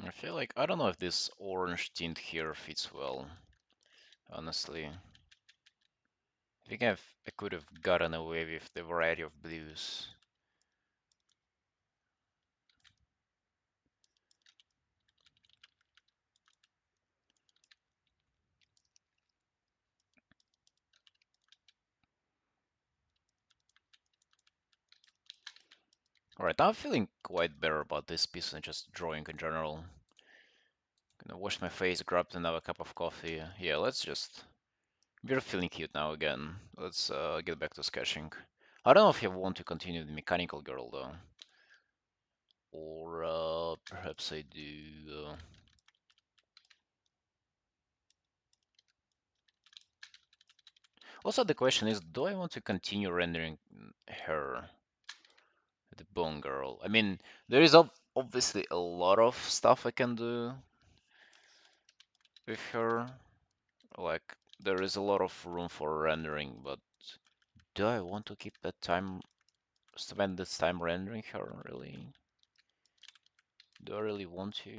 I feel like I don't know if this orange tint here fits well, honestly. I think I could have gotten away with the variety of blues. Alright, I'm feeling quite better about this piece than just drawing in general. Gonna wash my face, grab another cup of coffee. Yeah, let's just... We're feeling cute now again. Let's get back to sketching. I don't know if you want to continue the mechanical girl though. Or perhaps I do... Also, the question is, do I want to continue rendering her, the bone girl? I mean, there is obviously a lot of stuff I can do with her. Like, there is a lot of room for rendering, but do I want to keep that time, spend this time rendering her, really? Do I really want to?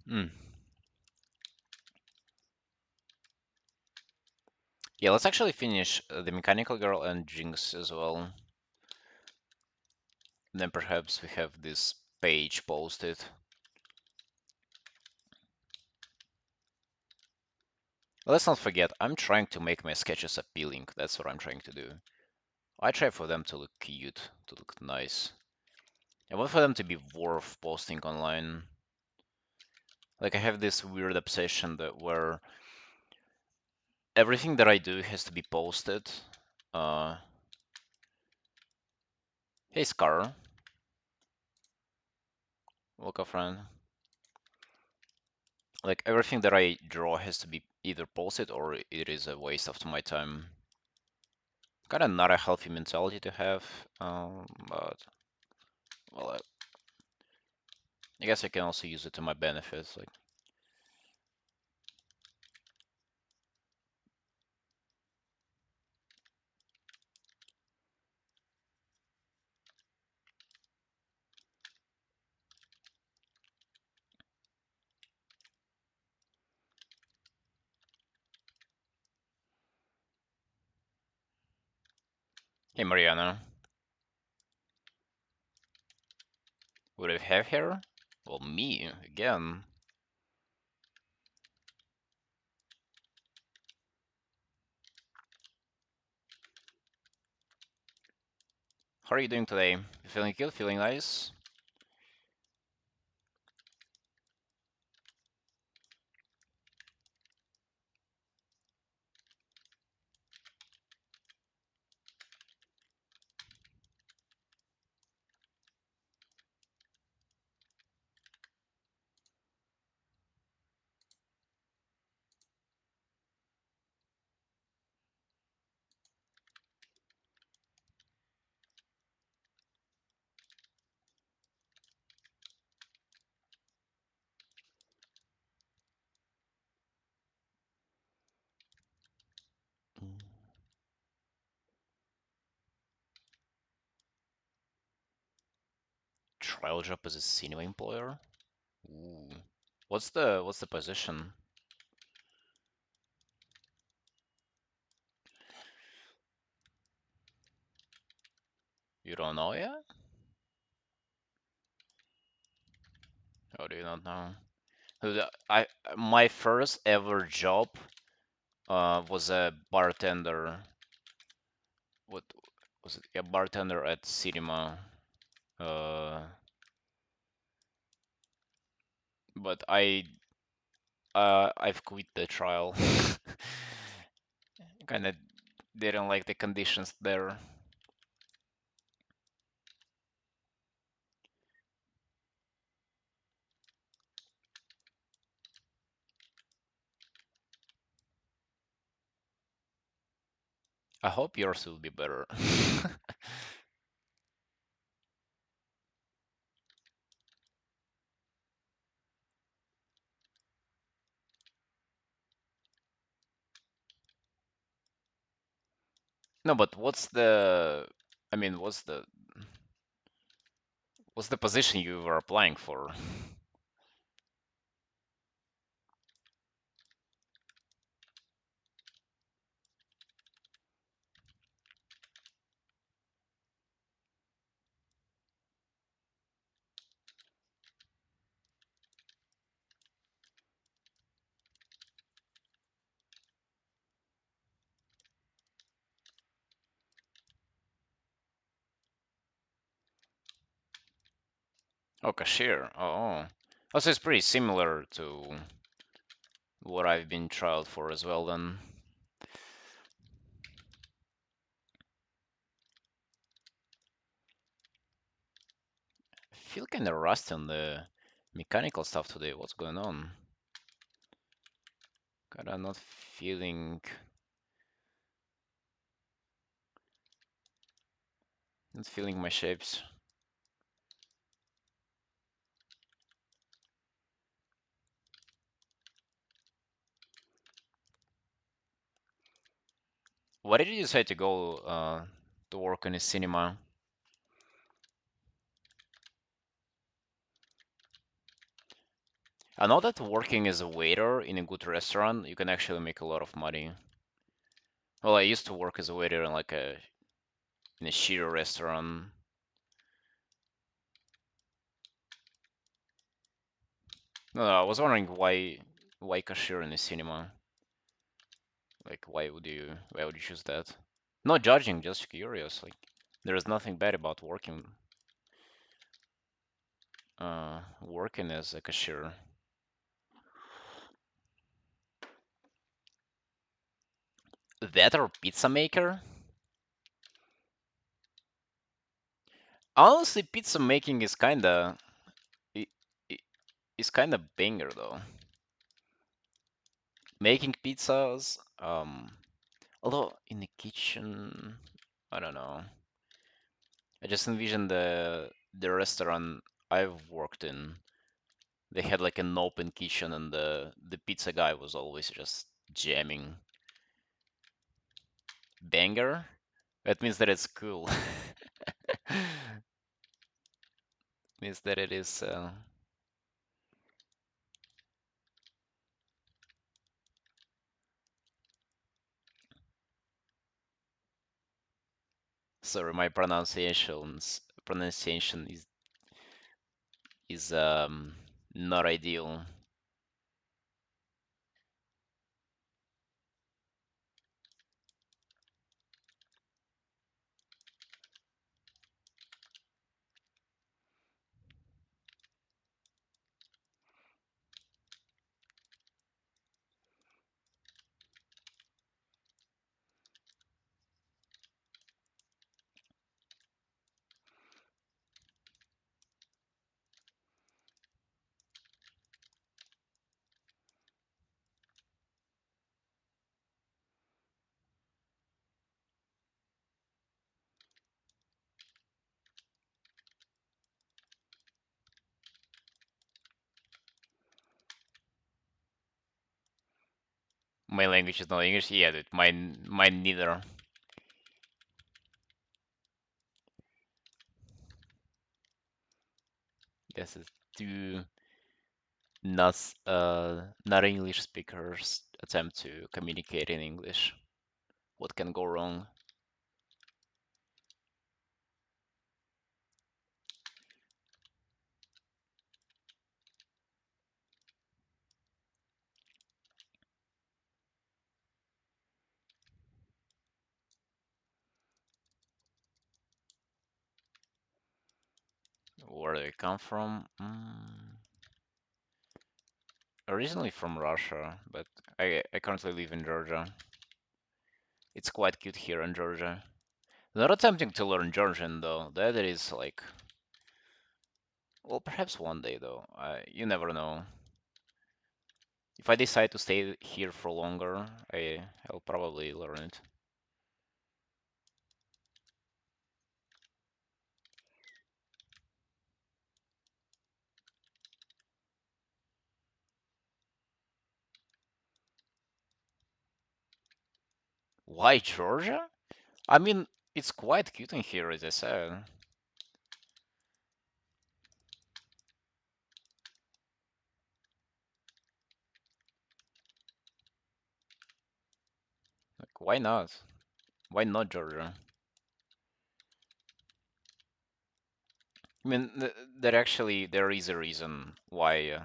Hmm. Yeah, let's actually finish the mechanical girl and Jinx as well. Then perhaps we have this page posted. Let's not forget, I'm trying to make my sketches appealing. That's what I'm trying to do. I try for them to look cute, to look nice. I want for them to be worth posting online. Like I have this weird obsession that where everything that I do has to be posted. Uh, hey Scar, welcome friend. Like everything that I draw has to be either posted or it is a waste of my time. Kind of not a healthy mentality to have, but well, I guess I can also use it to my benefit. Like, hey Mariana, would I have her? Well, me again. How are you doing today? Feeling good? Feeling nice? Trial job as a cinema employer? Ooh. What's the position? You don't know yet? How do you not know? My first ever job was a bartender. What was it? A bartender at cinema. Uh, but I've quit the trial. Kind of didn't like the conditions there. I hope yours will be better. No, but I mean, what's the position you were applying for? Oh, cashier. Oh. Also, it's pretty similar to what I've been trialed for as well then. I feel kind of rusty on the mechanical stuff today. What's going on? Kinda not feeling my shapes. Why did you decide to go to work in a cinema? I know that working as a waiter in a good restaurant, you can actually make a lot of money. Well, I used to work as a waiter in a shitty restaurant. No, I was wondering why cashier in a cinema? Like why would you choose that? Not judging, just curious. Like there is nothing bad about working as a cashier. That or pizza maker? Honestly, pizza making i- i- is kinda banger though. Making pizzas, although in the kitchen, I don't know. I just envision the restaurant I've worked in. They had like an open kitchen, and the pizza guy was always just jamming. Banger? That means that it's cool. Means that it is. Sorry, my pronunciation is not ideal. My language is not English. Yeah, dude. Mine neither. Guess it's two not English speakers attempt to communicate in English. What can go wrong? Where do they come from? Originally from Russia, but I currently live in Georgia. It's quite cute here in Georgia. Not attempting to learn Georgian though. That is like, well, perhaps one day though. You never know. If I decide to stay here for longer, I'll probably learn it. Why Georgia? I mean, it's quite cute in here, as I said. Like, why not? Why not Georgia? I mean, there is a reason why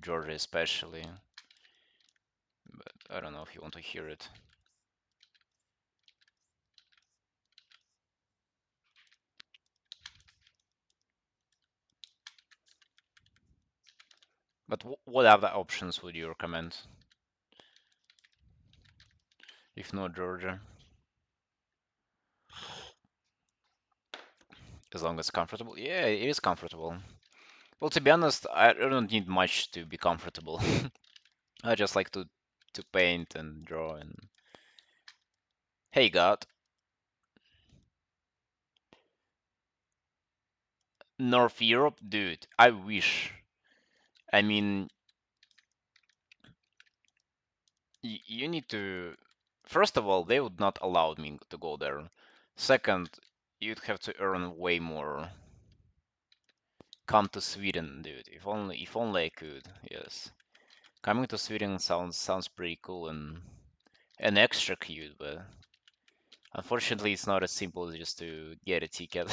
Georgia especially, but I don't know if you want to hear it. But what other options would you recommend if not Georgia? As long as comfortable? Yeah, it is comfortable. Well, to be honest, I don't need much to be comfortable. I just like to paint and draw and hey God, North Europe, dude, I wish. I mean, you need to. First of all, they would not allow me to go there. Second, you'd have to earn way more. Come to Sweden, dude. If only I could. Yes, coming to Sweden sounds pretty cool and extra cute, but unfortunately, it's not as simple as just to get a ticket.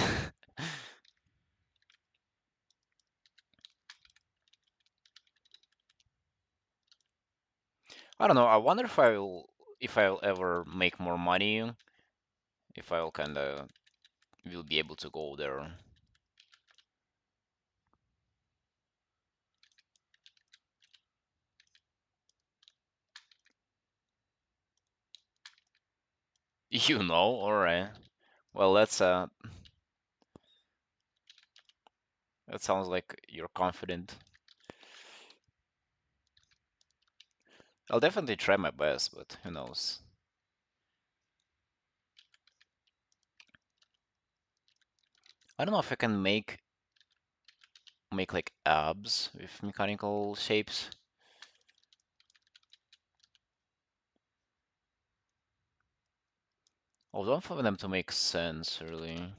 I don't know. I wonder if I'll ever make more money, if I'll kind of will be able to go there. You know, all right. Well, that sounds like you're confident. I'll definitely try my best, but who knows? I don't know if I can make like abs with mechanical shapes. I don't find them to make sense really.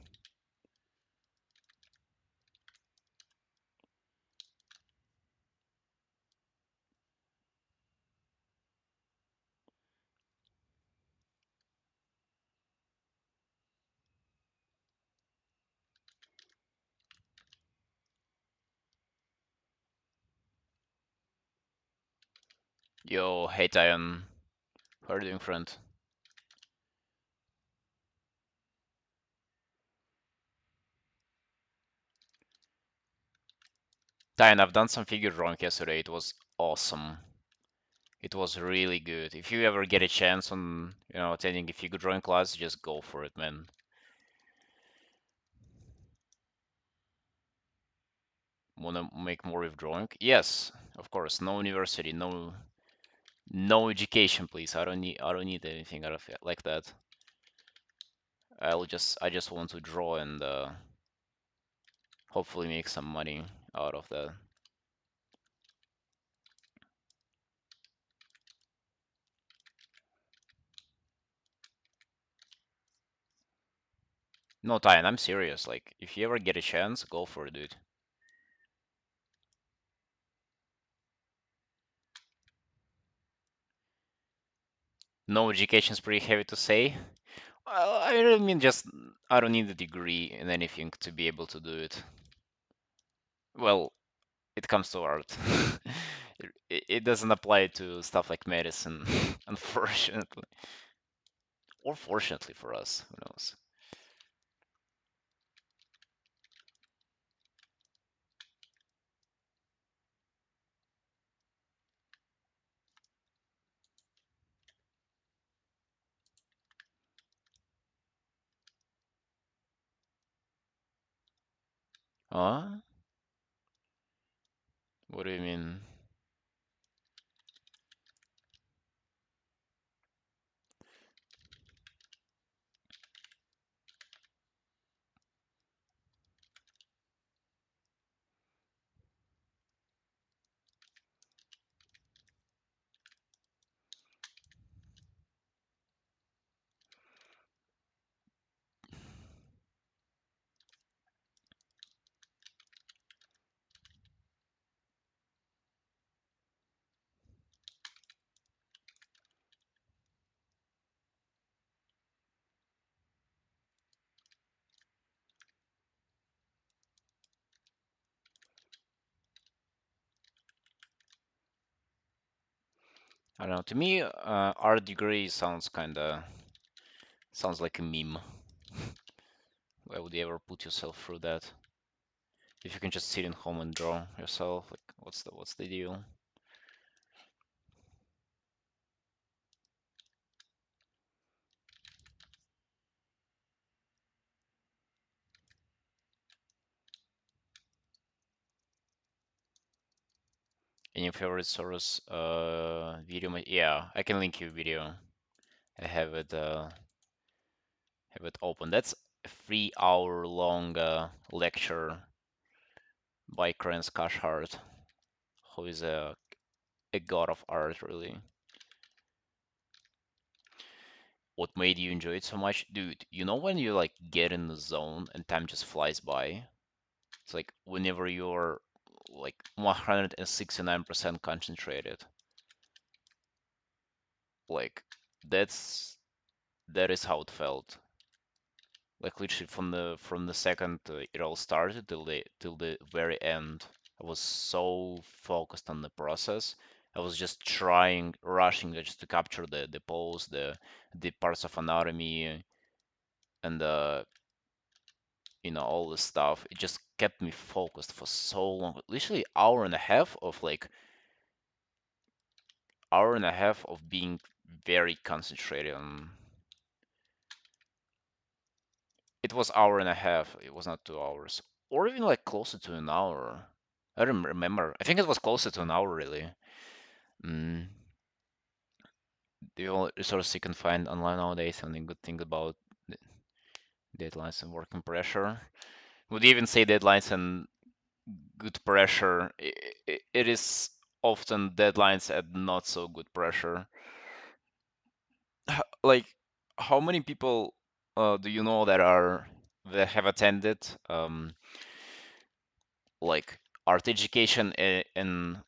Yo, hey Tyan, how are you doing, friend? Tyan, I've done some figure drawing yesterday. It was awesome. It was really good. If you ever get a chance on, attending a figure drawing class, just go for it, man. Wanna make more with drawing? Yes, of course. No university, no education, please. I don't need anything out of it like that. I just want to draw and hopefully make some money out of that. No, Tyan, I'm serious. Like, if you ever get a chance, go for it, dude. No education is pretty heavy to say. Well, I really mean just I don't need a degree in anything to be able to do it. Well, it comes to art. It doesn't apply to stuff like medicine, unfortunately. Or fortunately for us, who knows? Huh? What do you mean? I don't know. To me, art degree sounds like a meme. Why would you ever put yourself through that? If you can just sit in home and draw yourself, like what's the deal? Any favorite source? Video. Yeah, I can link you a video. I have it open. That's a 3 hour long lecture by Krenz Kashhart, who is a god of art, really. What made you enjoy it so much? Dude, you know when you like get in the zone and time just flies by? It's like whenever you're like 169% concentrated. Like that is how it felt. Like literally from the second it all started till the very end. I was so focused on the process. I was just trying, rushing just to capture the pose, the parts of anatomy, and all the stuff. It just kept me focused for so long. Literally hour and a half of being very concentrated on. It was hour and a half. It was not 2 hours, or even like closer to an hour. I don't remember. I think it was closer to an hour, really. Mm. The only resource you can find online nowadays, and the good thing about deadlines and working pressure. Would you even say deadlines and good pressure? It is often deadlines and not so good pressure. Like, how many people do you know that have attended like art education and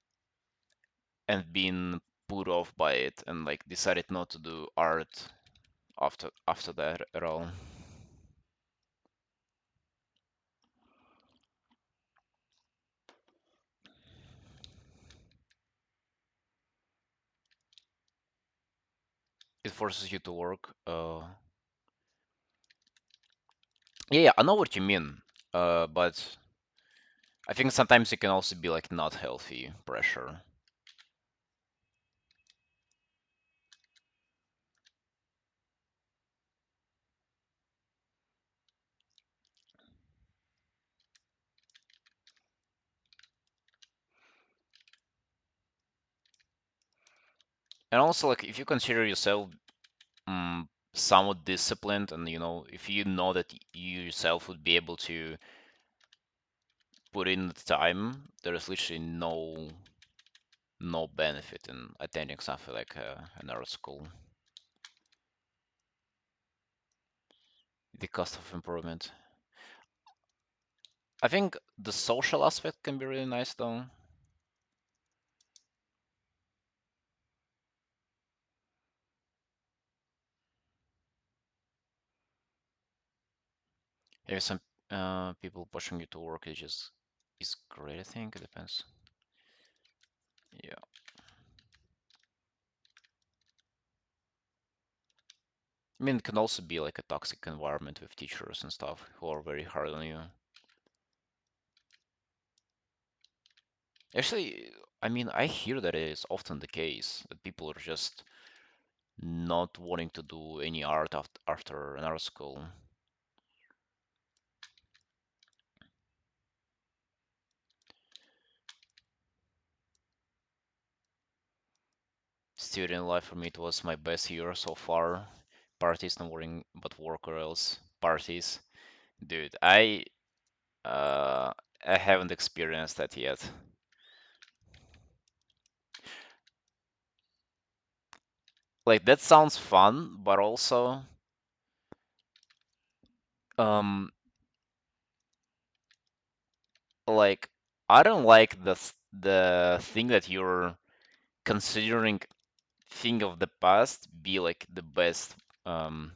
been put off by it and like decided not to do art after that at all? It forces you to work. Yeah, I know what you mean. But I think sometimes it can also be like not healthy pressure. And also, like, if you consider yourself somewhat disciplined, and if you know that you yourself would be able to put in the time, there is literally no benefit in attending something like an art school. the cost of improvement. I think the social aspect can be really nice though. If some people pushing you to work is just is great, I think. It depends. Yeah. I mean, it can also be like a toxic environment with teachers and stuff who are very hard on you. Actually, I mean, I hear that it is often the case that people are just not wanting to do any art after an art school. Student life for me, it was my best year so far. Parties, not worrying but work or else. Parties. Dude, uh I haven't experienced that yet. Like that sounds fun, but also um like I don't like the thing that you're considering thing of the past be like the best um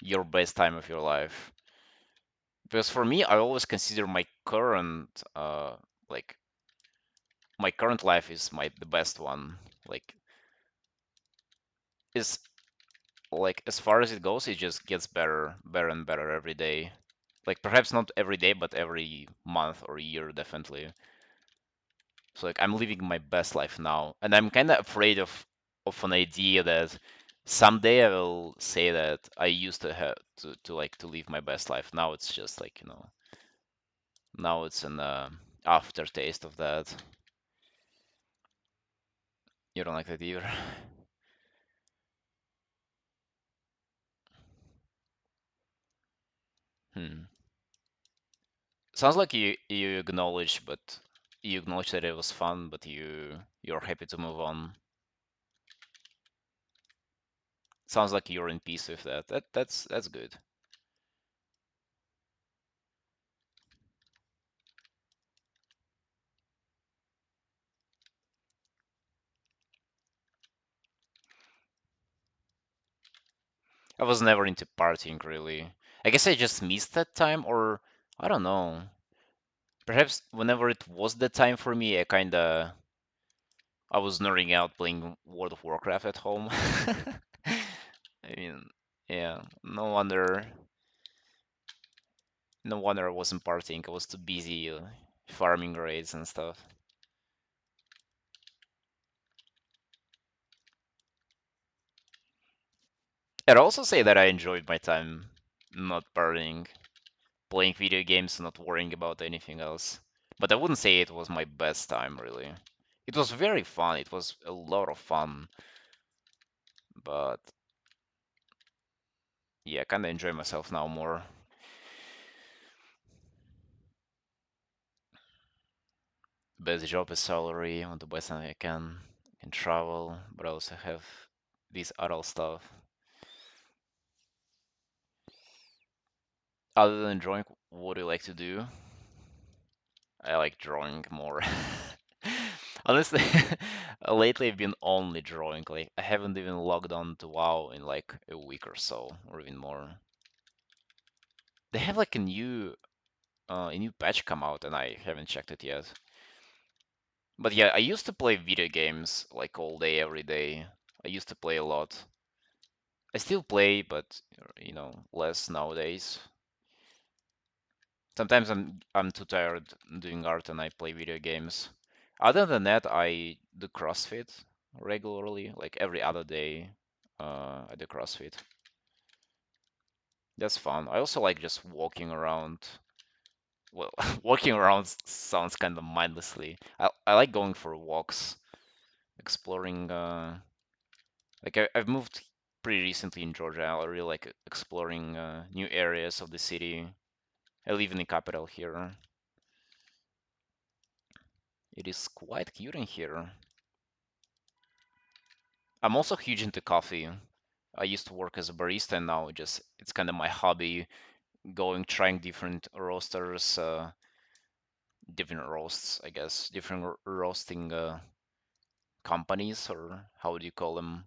your best time of your life. Because for me, I always consider my current like my current life is my the best one. Like is like as far as it goes, it just gets better, better and better every day. Like perhaps not every day, but every month or year definitely. So like I'm living my best life now, and I'm kind of afraid of an idea that someday I will say that I used to have to like to live my best life. Now it's just like now it's an aftertaste of that. You don't like that either. Hmm. Sounds like you acknowledge, but you acknowledge that it was fun, but you're happy to move on. Sounds like you're in peace with that. That's good. I was never into partying really. I guess I just missed that time, or I don't know. Perhaps whenever it was the time for me, I was nerding out playing World of Warcraft at home. I mean, yeah, no wonder I wasn't partying. I was too busy farming raids and stuff. I'd also say that I enjoyed my time not partying, playing video games, not worrying about anything else. But I wouldn't say it was my best time, really. It was very fun. It was a lot of fun, but yeah, I kind of enjoy myself now more. Best job is salary. I want to buy something I can travel, but I also have this adult stuff. Other than drawing, what do you like to do? I like drawing more. Honestly, lately I've been only drawing. Like I haven't even logged on to WoW in like a week or so, or even more. They have like a new patch come out, and I haven't checked it yet. But yeah, I used to play video games like all day, every day. I used to play a lot. I still play, but less nowadays. Sometimes I'm too tired doing art and I play video games. Other than that, I do CrossFit regularly, like every other day. I do CrossFit. That's fun. I also like just walking around. Well, walking around sounds kind of mindlessly. I like going for walks, exploring. Like I've moved pretty recently in Georgia. I really like exploring new areas of the city. I live in the capital here. It is quite cute in here. I'm also huge into coffee. I used to work as a barista, and now just it's kind of my hobby, going trying different roasters, different roasts, I guess, different roasting companies, or how do you call them?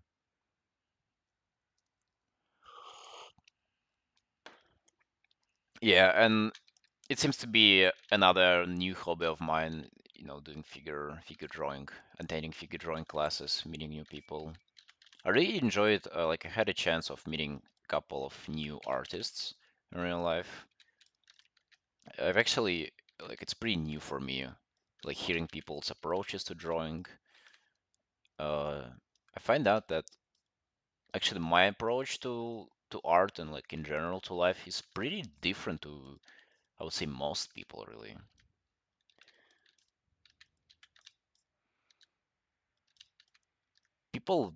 Yeah, and it seems to be another new hobby of mine, doing figure drawing, attending figure drawing classes, meeting new people. I really enjoyed, like I had a chance of meeting a couple of new artists in real life. I've actually, like, it's pretty new for me, like hearing people's approaches to drawing. Uh, I find out that actually my approach to art and like in general to life is pretty different to, I would say, most people really. People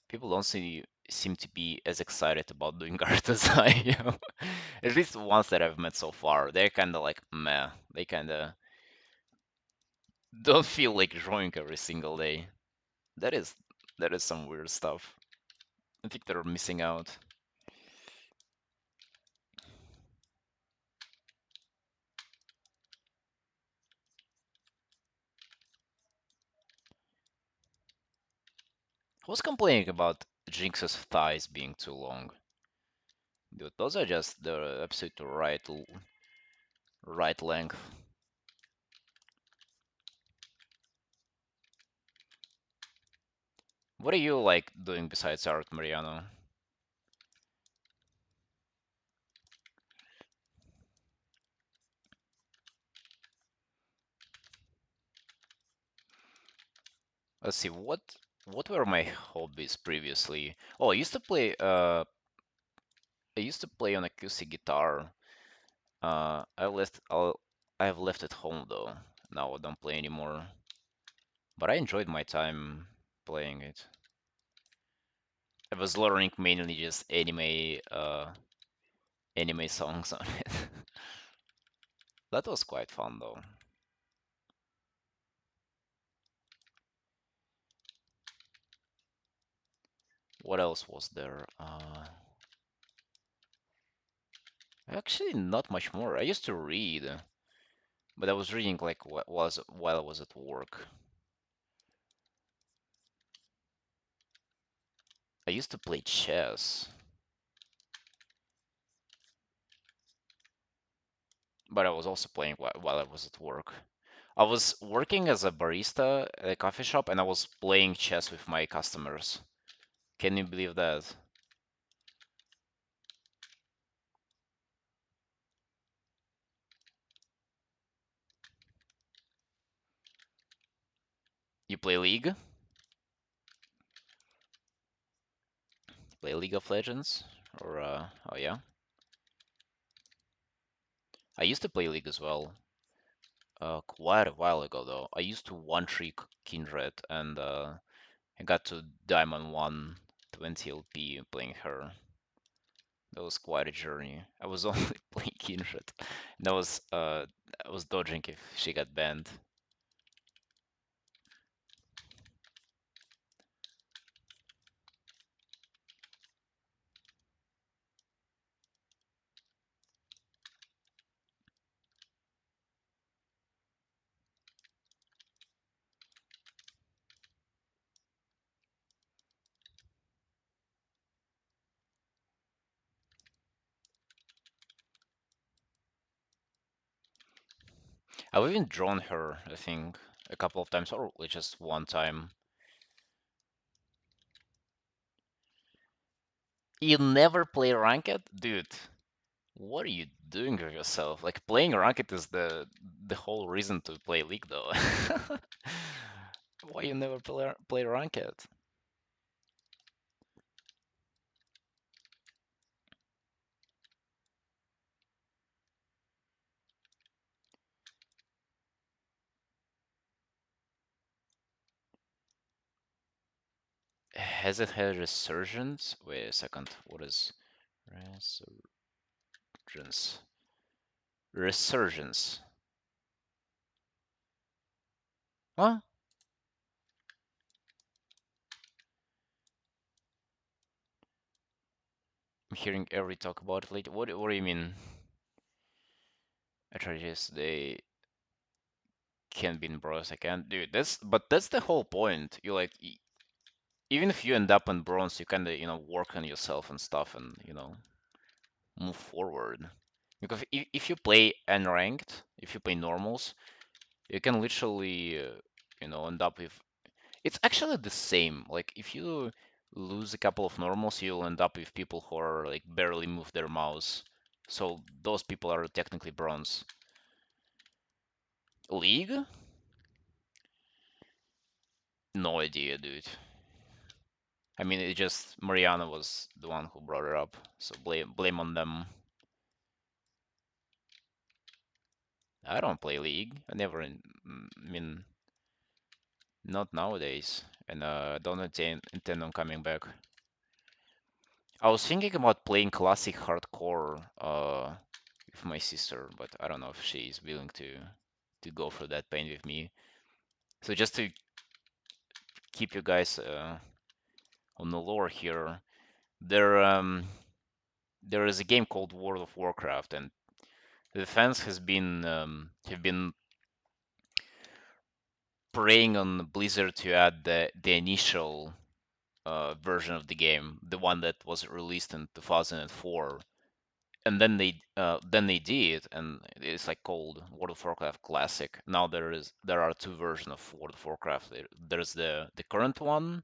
people don't seem to be as excited about doing art as I am. At least the ones that I've met so far, they're kind of like meh. They kind of don't feel like drawing every single day. That is that is some weird stuff. I think they're missing out. I was complaining about Jinx's thighs being too long. Dude, those are just the absolute right length. What are you like doing besides art, Mariano? Let's see, what were my hobbies previously? Oh, I used to play on acoustic guitar. I have left it home though. Now I don't play anymore. But I enjoyed my time playing it. I was learning mainly just anime songs on it. That was quite fun though. What else was there? Actually, not much more. I used to read, but I was reading like what was while I was at work. I used to play chess, but I was also playing while I was at work. I was working as a barista at a coffee shop, and I was playing chess with my customers. Can you believe that? You play League? Play League of Legends? Or oh yeah, I used to play League as well. Quite a while ago though. I used to one trick Kindred, and I got to Diamond 1 20 LP playing her. That was quite a journey. I was only playing Kindred. And I was dodging if she got banned. I've even drawn her, I think, a couple of times, or just one time. You never play ranked? Dude, what are you doing with yourself? Like playing ranked is the whole reason to play League though. Why you never play ranked? Has it had a resurgence? Wait a second. What is resurgence? Resurgence. Huh? I'm hearing every talk about it lately. What do you mean? Atrocious, they can be in bronze. I can't, dude. That's the whole point. You like, even if you end up in bronze, you kind of, work on yourself and stuff, and move forward. Because if you play unranked, if you play normals, you can literally, end up with. It's actually the same. Like if you lose a couple of normals, you'll end up with people who are like barely move their mouse. So those people are technically bronze. League? No idea, dude. I mean, it just Mariana was the one who brought it up, so blame on them. I don't play League. I never, I mean, not nowadays, and don't intend on coming back. I was thinking about playing classic hardcore with my sister, but I don't know if she's willing to go for that pain with me. So just to keep you guys on the lore here, there there is a game called World of Warcraft, and the fans have been preying on Blizzard to add the initial version of the game, the one that was released in 2004, and then they did, and it's like called World of Warcraft Classic. Now there are two versions of World of Warcraft. There's the current one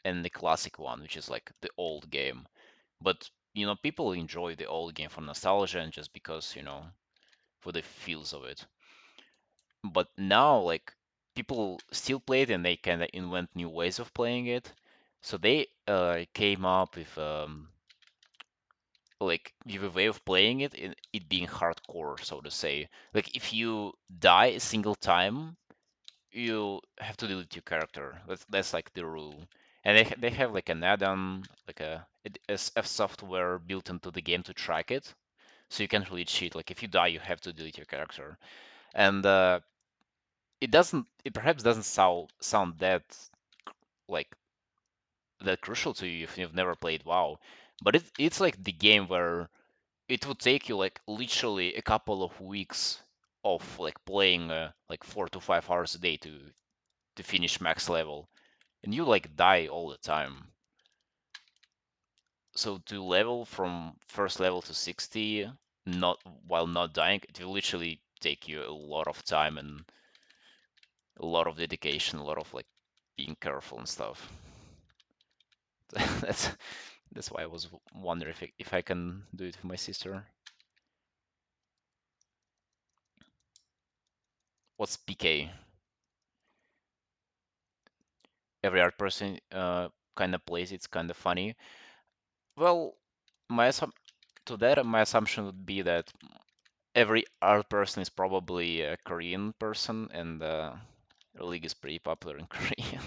and the classic one, which is like the old game. But people enjoy the old game for nostalgia and just because for the feels of it. But now like people still play it and they kind of invent new ways of playing it. So they came up with like you have a way of playing it, it being hardcore, so to say. Like if you die a single time, you have to delete your character. That's like the rule. And they have like an add-on, like a software built into the game to track it, so you can't really cheat. Like if you die, you have to delete your character. And it perhaps doesn't sound that like that crucial to you if you've never played WoW, but it's like the game where it would take you like literally a couple of weeks of like playing like 4 to 5 hours a day to finish max level, and you like die all the time. So to level from first level to 60, not while not dying, it will literally take you a lot of time and a lot of dedication, a lot of like being careful and stuff. that's that's why I was wondering if I can do it with my sister. What's PK? Every art person kind of plays. It's kind of funny. Well, my my assumption would be that every art person is probably a Korean person, and League is pretty popular in Korea.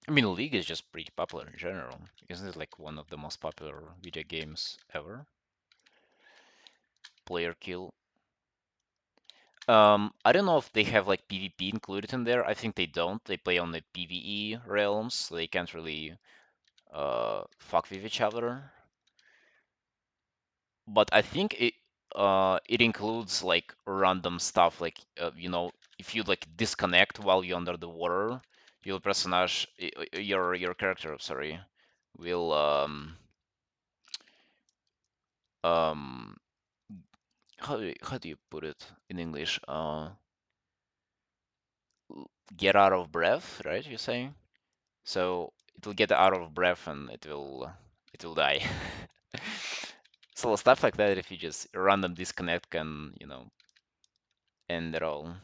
I mean, League is just pretty popular in general. Isn't it like one of the most popular video games ever? Player kill. I don't know if they have like PvP included in there. I think they don't. They play on the PvE realms, so they can't really fuck with each other. But I think it includes like random stuff, like if you like disconnect while you're under the water, your personage, your character, sorry, will um how do you put it in English? Get out of breath, right? You're saying? So it will get out of breath and it will die. So stuff like that, if you just random disconnect, can end it all.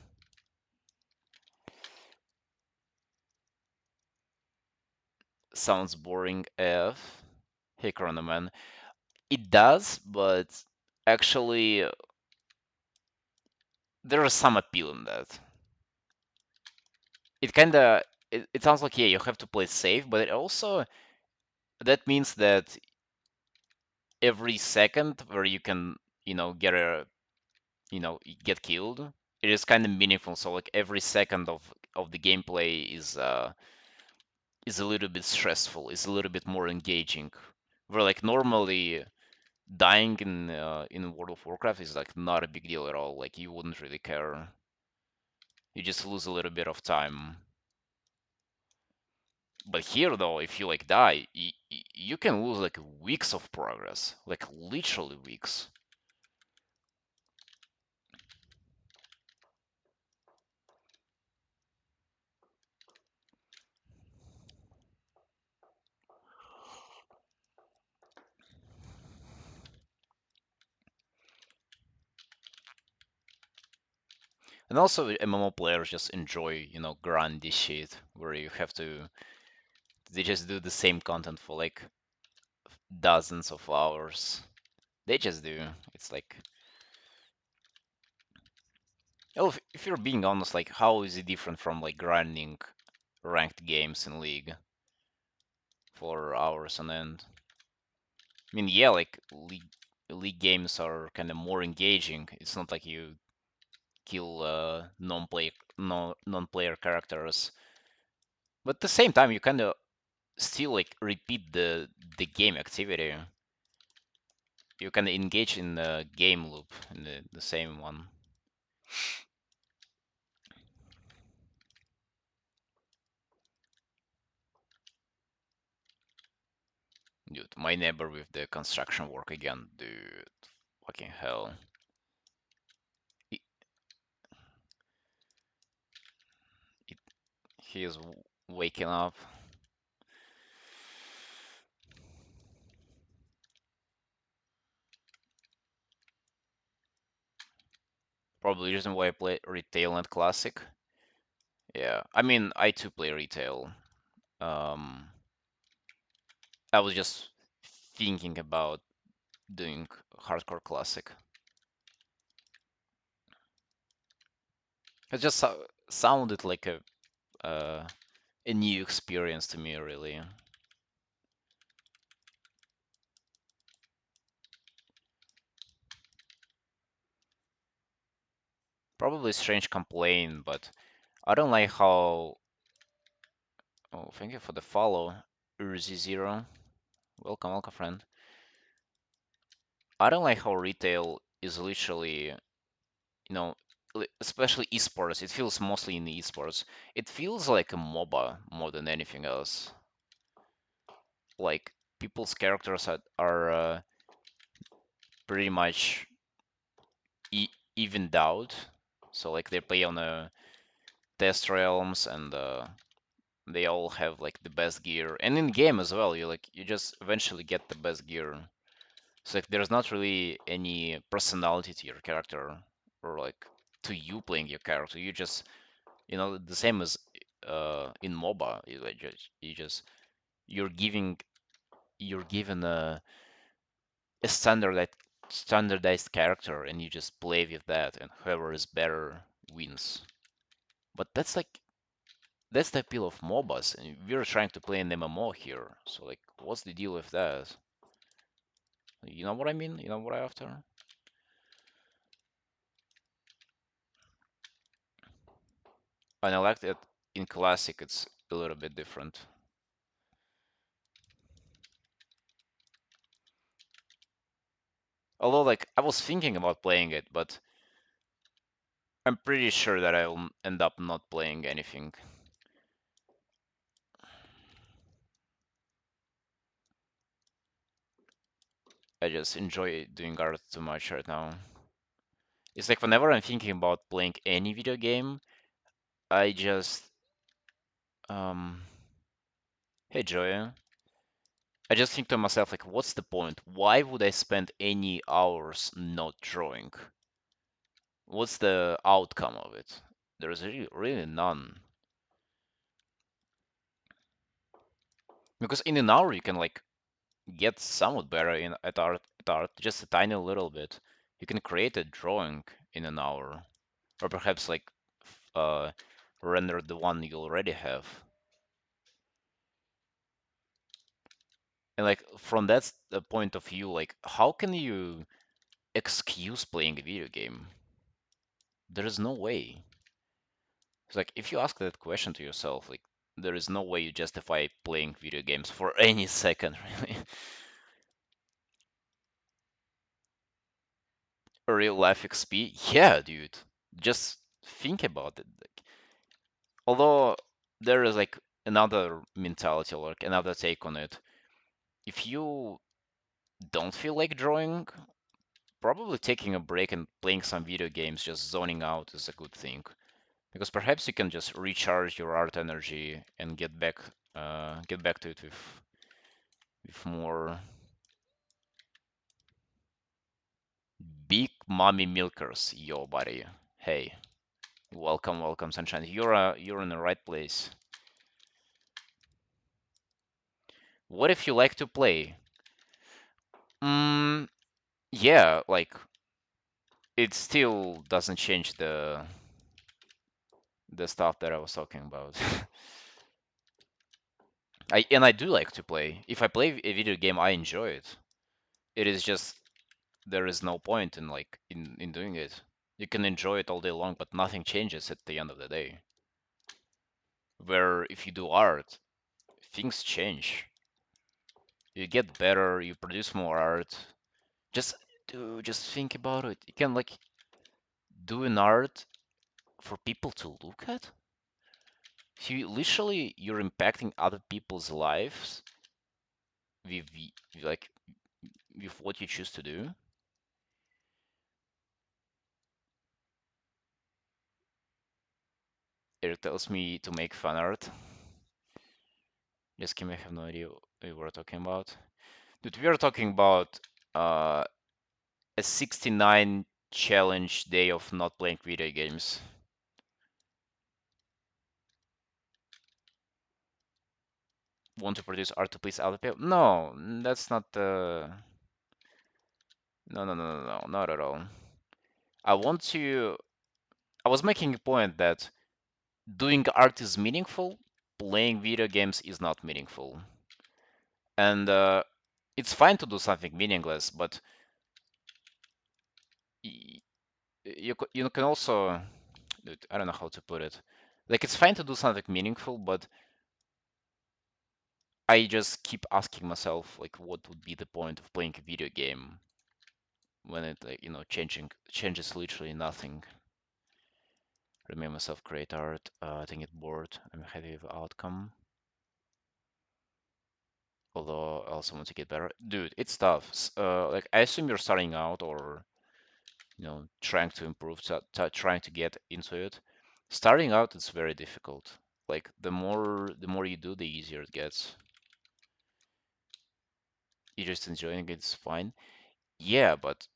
Sounds boring AF. Hey, Corona Man. It does, but actually, there is some appeal in that. It kind of it sounds like, yeah, you have to play safe, but it also that means that every second where you can, get a, get killed, it is kind of meaningful. So like every second of the gameplay is a little bit stressful, is a little bit more engaging. Where like normally dying in World of Warcraft is like not a big deal at all. Like you wouldn't really care. You just lose a little bit of time. But here though, if you like die, you can lose like weeks of progress, like literally weeks. And also MMO players just enjoy, grindy shit where you have to, they just do the same content for like dozens of hours. They just do. It's like, oh, if you're being honest, like how is it different from like grinding ranked games in League for hours on end? I mean, yeah, like League games are kind of more engaging. It's not like you kill non-player characters, but at the same time, you kind of still like repeat the game activity. You can engage in the game loop in the same one. Dude, my neighbor with the construction work again, dude. Fucking hell. He, he, he is waking up. Probably the reason why I play retail and classic. Yeah, I mean, I too play retail. Um, I was just thinking about doing hardcore classic. It just sounded like uh, a new experience to me, really. Probably a strange complaint, but I don't like how. Oh, thank you for the follow, Urzi0. Welcome, welcome, friend. I don't like how retail is literally, especially esports. It feels mostly in the esports. It feels like a MOBA more than anything else. Like people's characters are pretty much evened out. So like they play on test realms and they all have like the best gear. And in game as well, you just eventually get the best gear. So like there's not really any personality to your character or like to you playing your character. You just the same as in MOBA. You're giving you're given a standardized character and you just play with that and whoever is better wins. But that's the appeal of MOBAs, and we're trying to play an MMO here. So like, what's the deal with that? You know what I mean? You know what I after? And I like that in classic it's a little bit different. Although like I was thinking about playing it, but I'm pretty sure that I'll end up not playing anything. I just enjoy doing art too much right now. It's like whenever I'm thinking about playing any video game, I just hey Joya. I just think to myself like what's the point? Why would I spend any hours not drawing? What's the outcome of it? There's really none. Because in an hour you can like get somewhat better at art just a tiny little bit. You can create a drawing in an hour, or perhaps like uh, render the one you already have. And like from that point of view, like how can you excuse playing a video game? There is no way. It's like if you ask that question to yourself, like there is no way you justify playing video games for any second, really. A real life XP? Yeah, dude. Just think about it. Like, although there is like another mentality, like another take on it. If you don't feel like drawing, probably taking a break and playing some video games, just zoning out is a good thing. Because perhaps you can just recharge your art energy and get back to it with more big mommy milkers, yo buddy. Hey, welcome, welcome, sunshine. You're in the right place. What if you like to play? Mm, yeah, like it still doesn't change the stuff that I was talking about. I do like to play. If I play a video game, I enjoy it. It is just there is no point in like in doing it. You can enjoy it all day long, but nothing changes at the end of the day. Where if you do art, things change. You get better, you produce more art. Just just think about it. You can like do an art for people to look at. So you literally you're impacting other people's lives with like with what you choose to do. It tells me to make fan art. Just Kim, I have no idea what we were talking about. Dude, we are talking about uh, a 69 challenge day of not playing video games. Want to produce art to please other people? No, that's not the. No, no, no, no, no, not at all. I want to. I was making a point that doing art is meaningful, playing video games is not meaningful. And it's fine to do something meaningless, but y- you can also. I don't know how to put it. Like it's fine to do something meaningful, but I just keep asking myself like what would be the point of playing a video game when it like changes literally nothing. Remain myself create art. I think it bored. I'm happy with the outcome. Although I also want to get better. Dude, it's tough. Like I assume you're starting out or trying to improve, trying to get into it. Starting out, it's very difficult. Like the more you do, the easier it gets. You're just enjoying it, it's fine. Yeah, but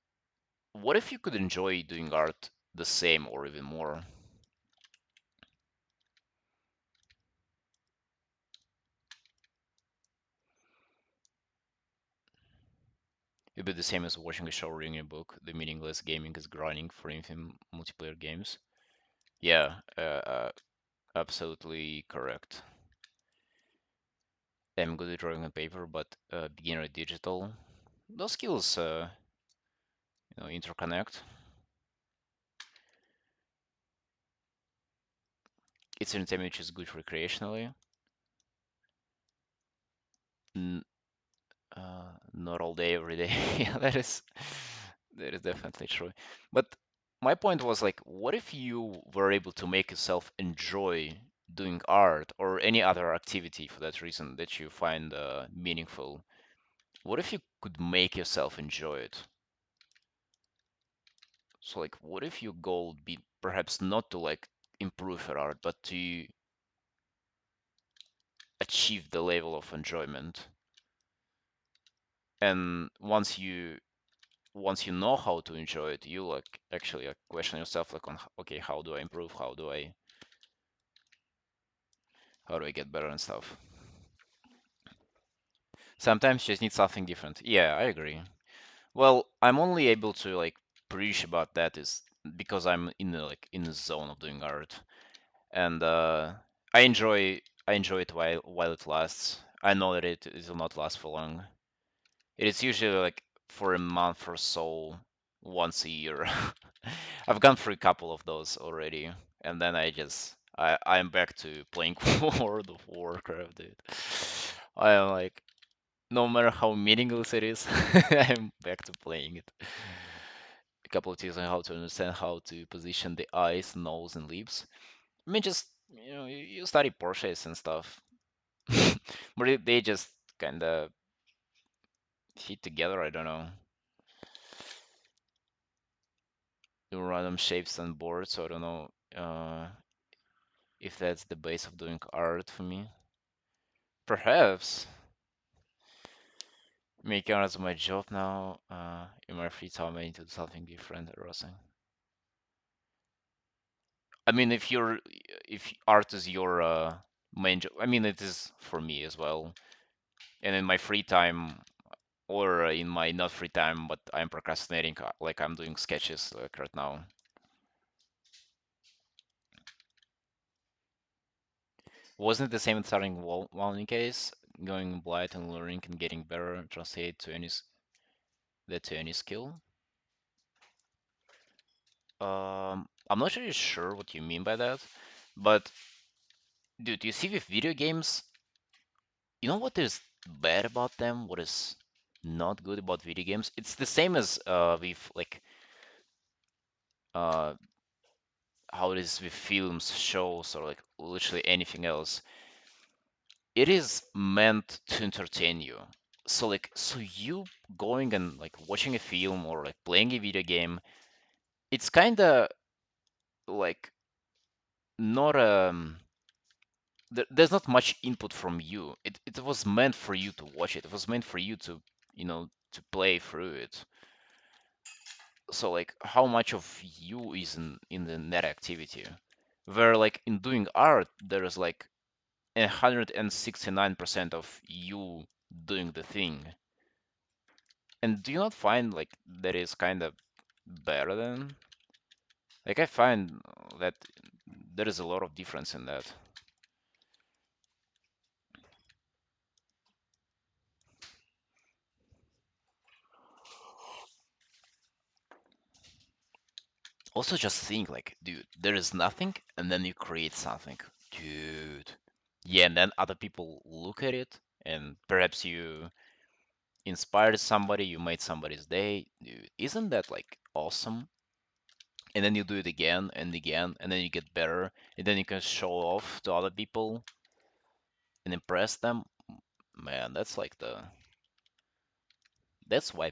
what if you could enjoy doing art the same or even more? It'd be the same as watching a show or reading a book. The meaningless gaming is grinding for infinite multiplayer games. Yeah, absolutely correct. I'm good at drawing on paper, but beginner at digital. Those skills, interconnect. It's entertainment which is good recreationally. N Not all day, every day. Yeah, that is definitely true. But my point was like, what if you were able to make yourself enjoy doing art or any other activity for that reason that you find meaningful? What if you could make yourself enjoy it? So like, what if your goal would be perhaps not to like improve your art, but to achieve the level of enjoyment? And once you know how to enjoy it, you like actually like question yourself like on okay, how do I improve? How do I get better and stuff? Sometimes you just need something different. Yeah, I agree. Well, I'm only able to like preach about that is because I'm in the zone of doing art, and I enjoy it while it lasts. I know that it will not last for long. It is usually like for a month or so, once a year. I've gone through a couple of those already, and then I'm back to playing World of Warcraft, dude. I am like, no matter how meaningless it is, I'm back to playing it. A couple of tips on how to understand how to position the eyes, nose, and lips. I mean, just you study Porsches and stuff, but they just kind of fit together. I don't know, random shapes on board. So I don't know if that's the base of doing art for me. Perhaps making art is my job now. In my free time, I need to do something different or something. I mean, if art is your main job, I mean, it is for me as well. And in my free time, or in my not free time, but I'm procrastinating, like I'm doing sketches like right now. Wasn't it the same in starting Walling case, going blind and learning and getting better, translate to that to any skill? I'm not really sure what you mean by that, but dude, you see with video games, you know what is bad about them? What is not good about video games? It's the same as with like uh how it is with films, shows, or like literally anything else. It is meant to entertain you. So you going and like watching a film or like playing a video game, it's kind of like not there's not much input from you. It was meant for you to watch it. It was meant for you to, to play through it. So like how much of you is in the net activity? Where like in doing art, there is like 169% of you doing the thing. And do you not find like that is kind of better than? Like I find that there is a lot of difference in that. Also, just think like, dude, there is nothing, and then you create something, dude. Yeah, and then other people look at it, and perhaps you inspired somebody, you made somebody's day, dude. Isn't that like awesome? And then you do it again and again, and then you get better, and then you can show off to other people and impress them. Man, that's why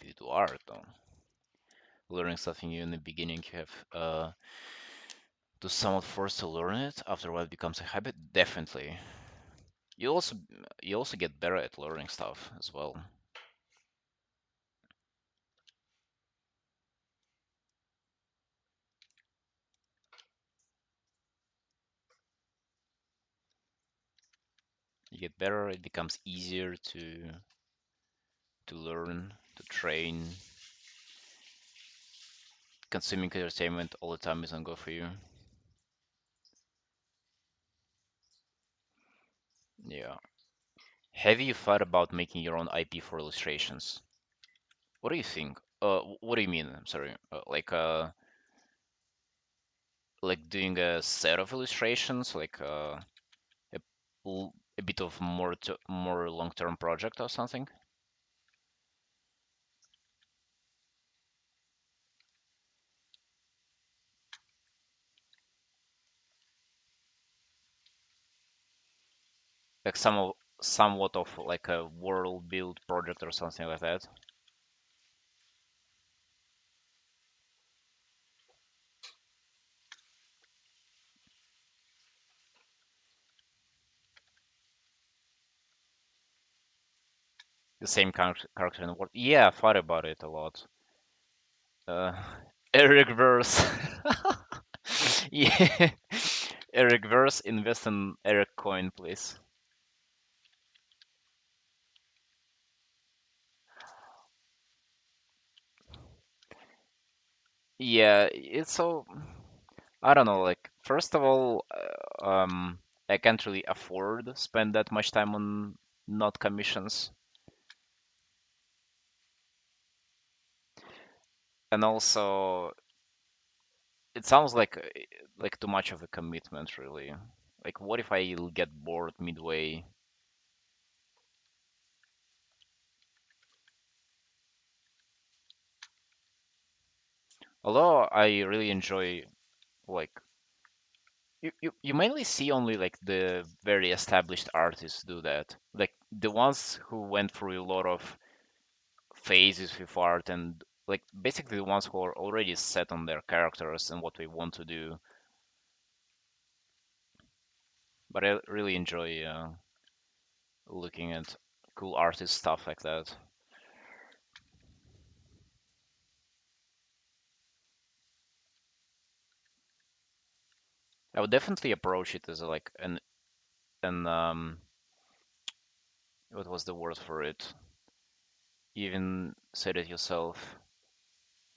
we do art, though. Learning something new in the beginning, you have to somewhat force to learn it. After a while, it becomes a habit. Definitely. You also you also get better at learning stuff as well. You get better. It becomes easier to learn, to train. Consuming entertainment all the time isn't good for you. Yeah. Have you thought about making your own IP for illustrations? What do you think? What do you mean? I'm sorry. Like doing a set of illustrations, like a, a bit of more long-term project or something? Like somewhat of like a world build project or something like that. The same character in the world. Yeah, I thought about it a lot. Uh, Eric Verse. Yeah. Eric Verse, invest in Eric Coin, please. Yeah, it's so I don't know. Like first of all, I can't really afford spend that much time on not commissions. And also, it sounds like too much of a commitment, really. Like, what if I'll get bored midway? Although I really enjoy like you mainly see only like the very established artists do that. Like the ones who went through a lot of phases with art and like basically the ones who are already set on their characters and what they want to do. But I really enjoy looking at cool artist stuff like that. I would definitely approach it as like an what was the word for it? Even said it yourself.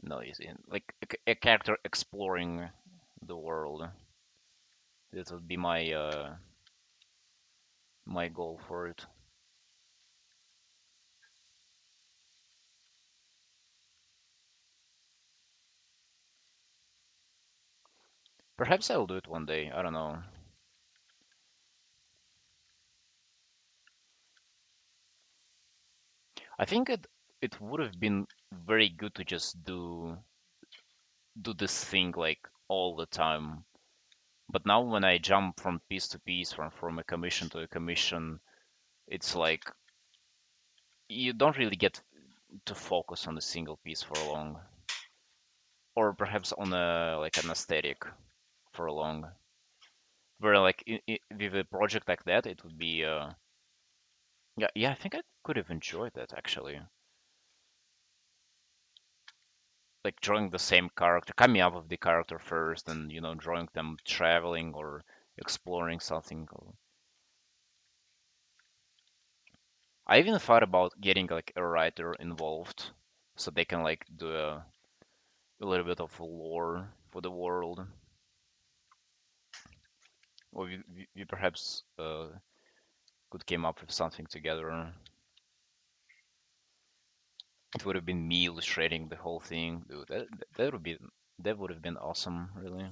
No, is in like a character exploring the world. That would be my goal for it. Perhaps I'll do it one day. I don't know. I think it would have been very good to just do this thing like all the time. But now when I jump from piece to piece, from a commission to a commission, it's like you don't really get to focus on a single piece for long, or perhaps on a like an aesthetic for long. Where like with a project like that, it would be yeah, I think I could have enjoyed that actually. Like drawing the same character, coming up with the character first, and drawing them traveling or exploring something. I even thought about getting like a writer involved, so they can like do a little bit of lore for the world, or we perhaps could came up with something together. It would have been me illustrating the whole thing, dude. That would have been awesome, really.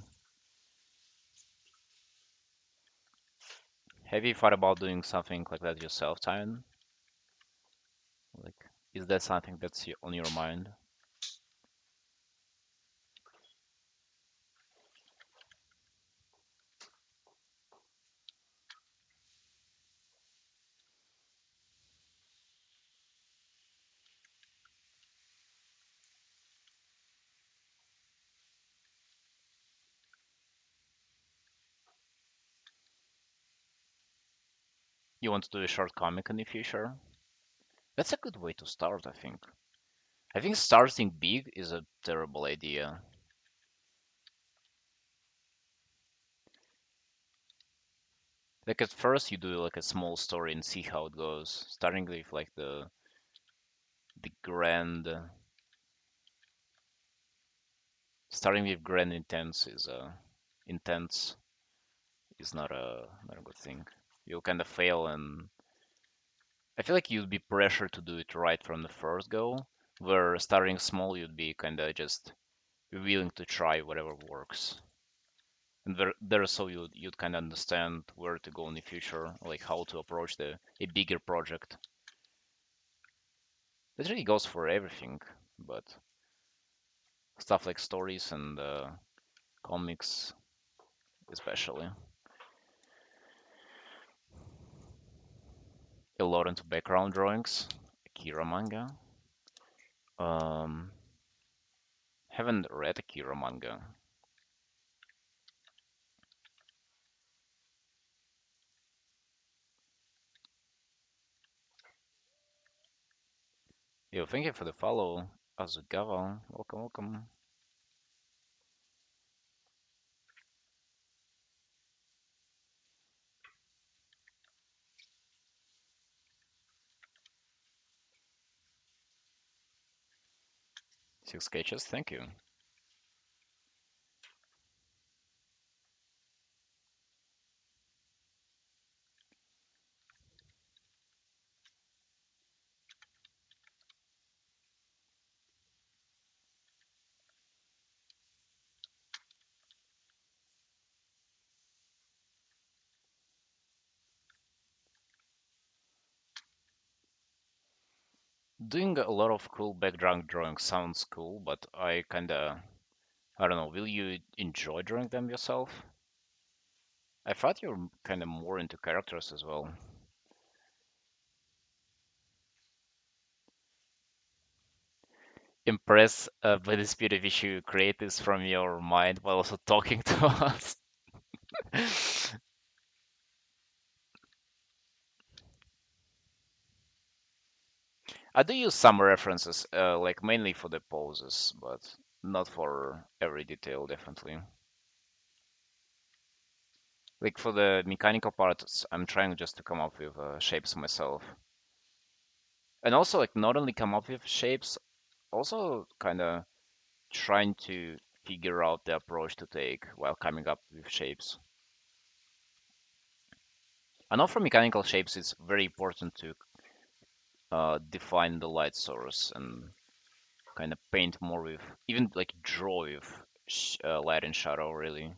Have you thought about doing something like that yourself, Tyron? Like, is that something that's on your mind? You want to do a short comic in the future? That's a good way to start, I think. I think starting big is a terrible idea. Like at first you do like a small story and see how it goes. Starting with like the grand starting with grand intense is not a good thing. You'll kind of fail, and I feel like you'd be pressured to do it right from the first go, where starting small you'd be kind of just willing to try whatever works. And there so you'd kind of understand where to go in the future, like how to approach the a bigger project. This really goes for everything, but stuff like stories and comics especially. A lot into background drawings, Akira manga. Um, haven't read Akira manga. Yo, thank you for the follow, Azugawa. Welcome, welcome. Six sketches, thank you. Doing a lot of cool background drawing sounds cool, but I don't know, will you enjoy drawing them yourself? I thought you're kind of more into characters as well. Impressed by the speed at which you create this from your mind while also talking to us. I do use some references, like mainly for the poses, but not for every detail, definitely. Like for the mechanical parts, I'm trying just to come up with shapes myself. And also, like, not only come up with shapes, also kind of trying to figure out the approach to take while coming up with shapes. I know for mechanical shapes, it's very important to define the light source and kind of paint more with, even like draw with light and shadow, really.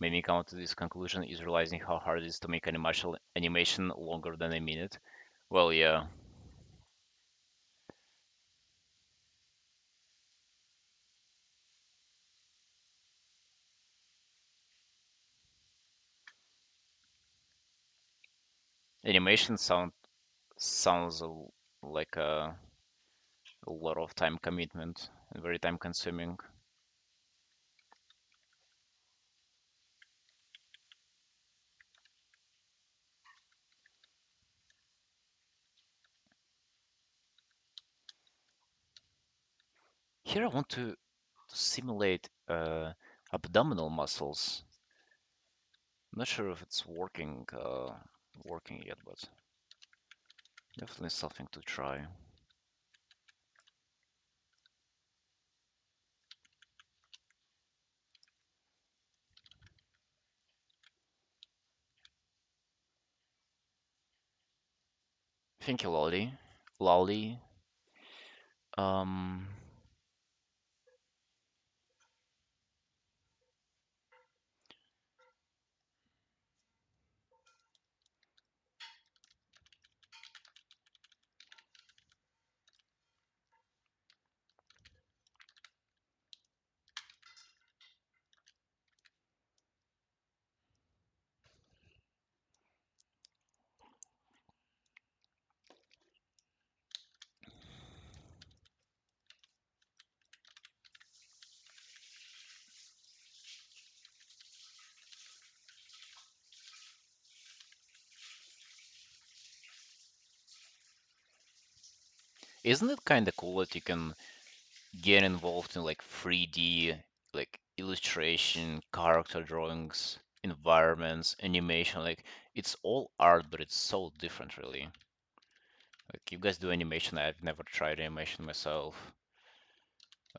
Made me come to this conclusion is realizing how hard it is to make animation longer than a minute. Well, yeah, animation sounds like a lot of time commitment and very time consuming. Here I want to simulate abdominal muscles. I'm not sure if it's working yet, but definitely something to try. Thank you, Lolly. Lolly. Um, isn't it kind of cool that you can get involved in like 3D, like illustration, character drawings, environments, animation? Like it's all art, but it's so different, really. Like you guys do animation, I've never tried animation myself.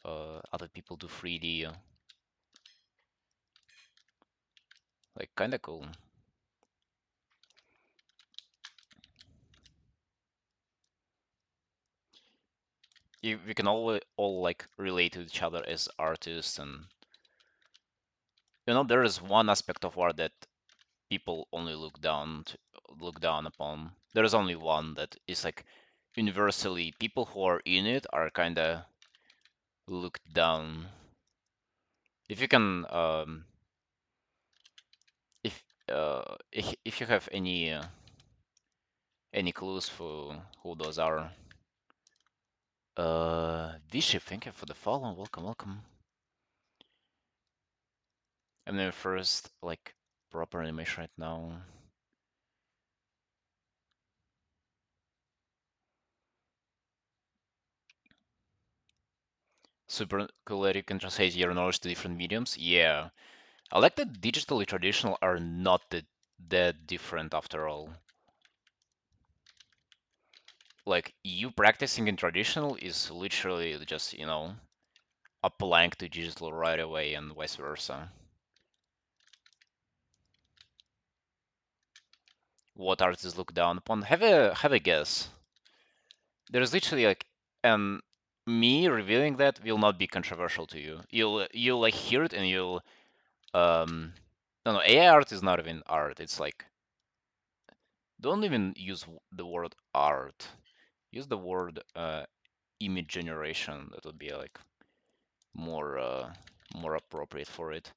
Other people do 3D, like kind of cool. We can all like relate to each other as artists, and there is one aspect of art that people only look down upon. There is only one that is like universally people who are in it are kind of looked down. If you can, if you have any clues for who those are, Vishy, thank you for the follow. Welcome, welcome. I'm the first like proper animation right now. Super cool that you can translate your knowledge to different mediums. Yeah, I like that digital and traditional are not that different after all. Like you practicing in traditional is literally just, applying to digital right away and vice versa. What artists look down upon? Have a guess. There's literally like an me revealing that will not be controversial to you. You'll like hear it and you'll um no no AI art is not even art. It's like don't even use the word art. Use the word image generation. That would be like more more appropriate for it.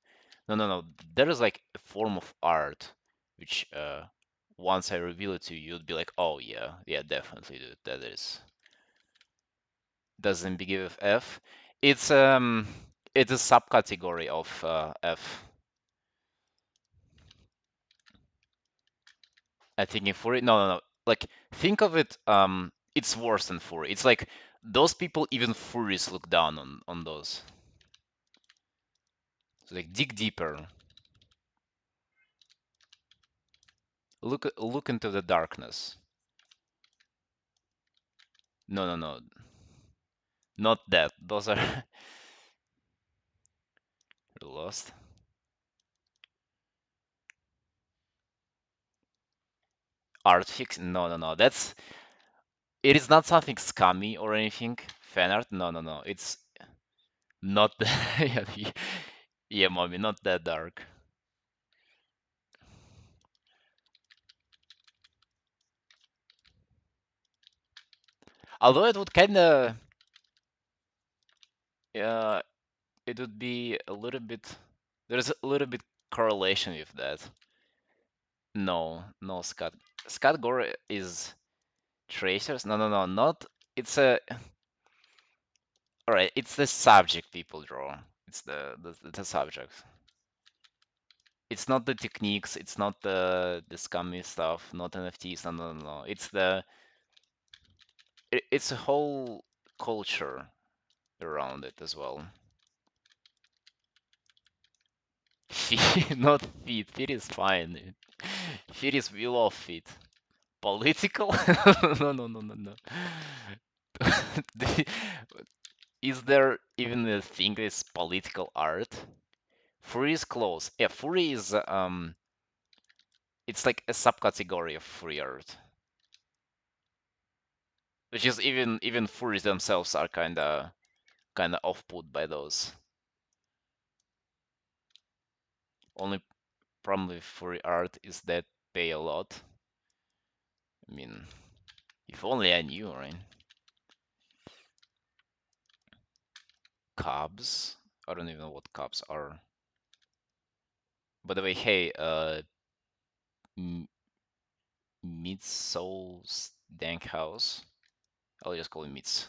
No no no. There is like a form of art which once I reveal it to you, you'd be like, oh yeah, yeah, definitely, dude, that is doesn't begin with F. It's it's a subcategory of F. I think in Fury, no, no, no. Like think of it. It's worse than Fury. It's like those people, even Furies look down on those. So like dig deeper. Look into the darkness. No, no, no, not that. Those are lost. Art fiction. No, no, no. That's it is not something scummy or anything. Fan art. No, no, no. It's not. Yeah, yeah, mommy, not that dark. Although it would kind of, uh, it would be a little bit. There's a little bit correlation with that. No, no, Scott. Scott Gore is tracers. No, no, no, not. It's a. All right, it's the subject people draw. It's the subject. It's not the techniques. It's not the scummy stuff. Not NFTs. No, no, no, no. It's the. It's a whole culture around it as well. Feet, not feet. Feet is fine. Feet is we love feet. Political? No, no, no, no, no. The- Is there even a thing as political art? Furry is close. Yeah, furry is it's like a subcategory of furry art, which is even furries themselves are kinda off-put by those. Only problem with furry art is that pay a lot. I mean, if only I knew, right? Cubs? I don't even know what cubs are. By the way, hey, M- Meets Soul's Dank House. I'll just call it Meets.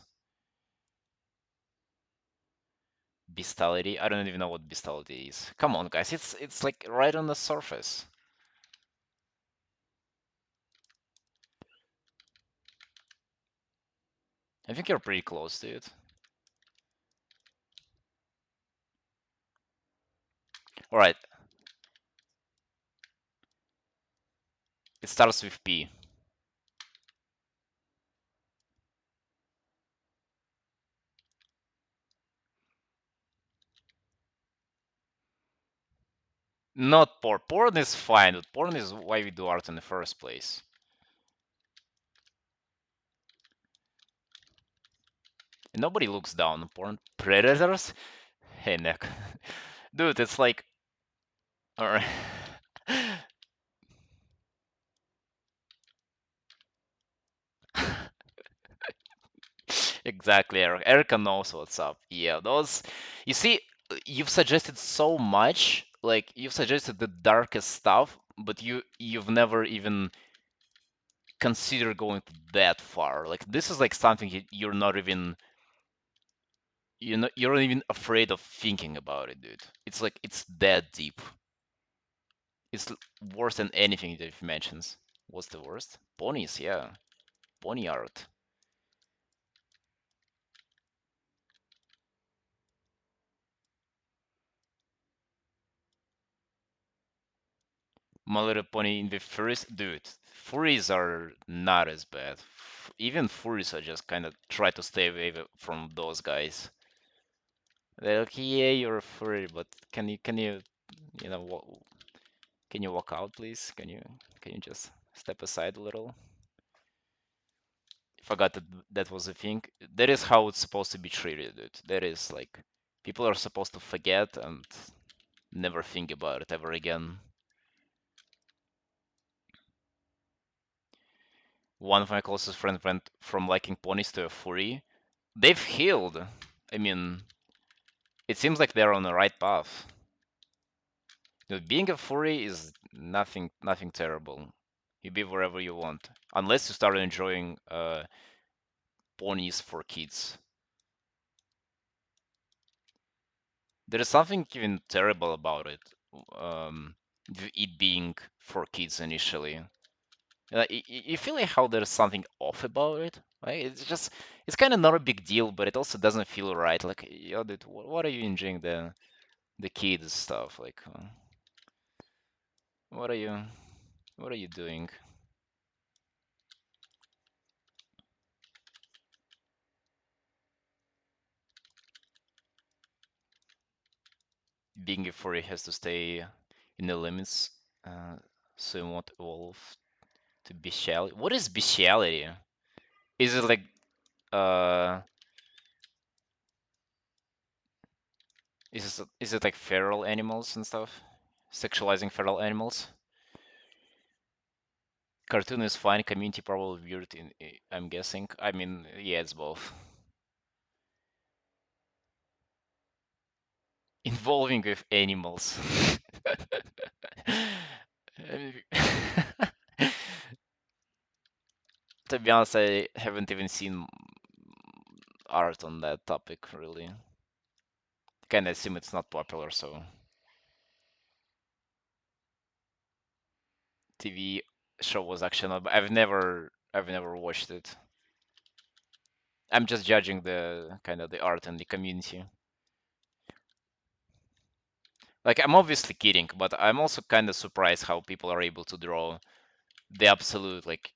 Bestiality. I don't even know what bestiality is. Come on, guys. It's like right on the surface. I think you're pretty close to it. All right. It starts with P. Not porn. Porn is fine, but porn is why we do art in the first place. And nobody looks down on porn. Predators? Hey, Nick. Dude, it's like. Alright. Exactly, Eric. Erica knows what's up. Yeah, those. You see, you've suggested so much. Like you've suggested the darkest stuff, but you've never even considered going that far. Like this is like something you're not even you're not even afraid of thinking about it, dude. It's like it's that deep. It's worse than anything that you've mentioned. What's the worst? Ponies, yeah. Pony art. My Little Pony in the first, dude, furries are not as bad. Even furries are just kind of try to stay away from those guys. They're like, yeah, you're a furry, but you know, can you walk out, please? Can you just step aside a little? Forgot that that was a thing. That is how it's supposed to be treated, dude. That is like people are supposed to forget and never think about it ever again. One of my closest friends went from liking ponies to a furry. They've healed. I mean, it seems like they're on the right path. Being a furry is nothing terrible. You be wherever you want, unless you start enjoying ponies for kids. There is something even terrible about it. Um, it being for kids initially. You feel like how there's something off about it, right? It's kind of not a big deal, but it also doesn't feel right. Like, yo, dude, what are you enjoying the kids stuff? Like, what are you what are you doing? Being a furry has to stay in the limits, uh, so it won't evolve to bestiality. What is bestiality? Is it like uh, is it like feral animals and stuff? Sexualizing feral animals? Cartoon is fine, community probably weird I'm guessing. I mean, yeah, it's both. Involving with animals. To be honest, I haven't even seen art on that topic really. Kinda assume it's not popular, so TV show was actually not. I've never watched it. I'm just judging the kind of the art and the community. Like I'm obviously kidding, but I'm also kind of surprised how people are able to draw the absolute like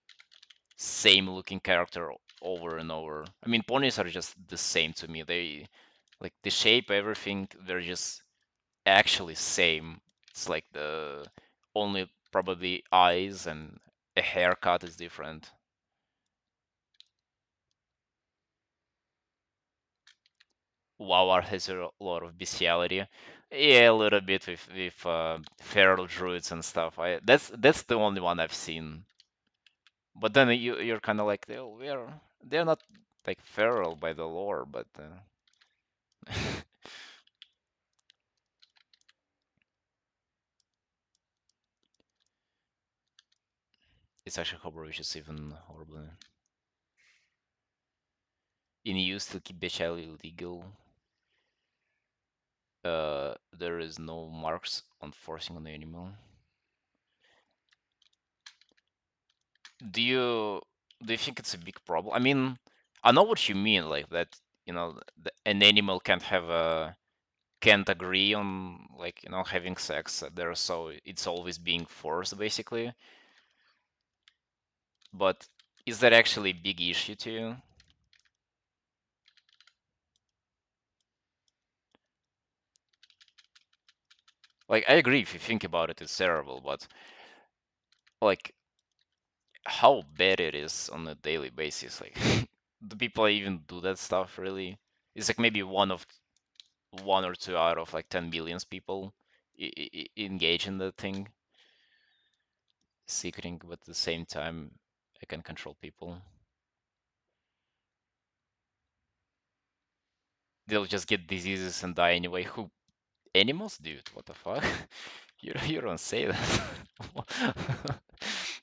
same looking character over and over. I mean, ponies are just the same to me. They like the shape, everything. They're just actually same. It's like the only probably eyes and a haircut is different. Wawa has a lot of bestiality. Yeah, a little bit with feral druids and stuff. That's the only one I've seen. But then you're kind of like they're not like feral by the lore, but it's actually horrible, which is even horrible. In use to keep bestiality legal, there is no marks on forcing on the animal. Do you do you think it's a big problem? I mean, I know what you mean, like that, an animal can't agree on like, having sex there, so it's always being forced basically. But is that actually a big issue to you? Like, I agree if you think about it, it's terrible, but like how bad it is on a daily basis. Like, do people even do that stuff really? It's like maybe one or two out of like 10 billion people engage in the thing, secreting, but at the same time, I can control people. They'll just get diseases and die anyway. Who animals, dude? What the fuck? You don't say that.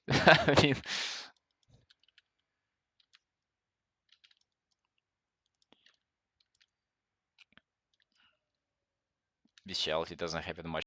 I mean, bestiality doesn't happen much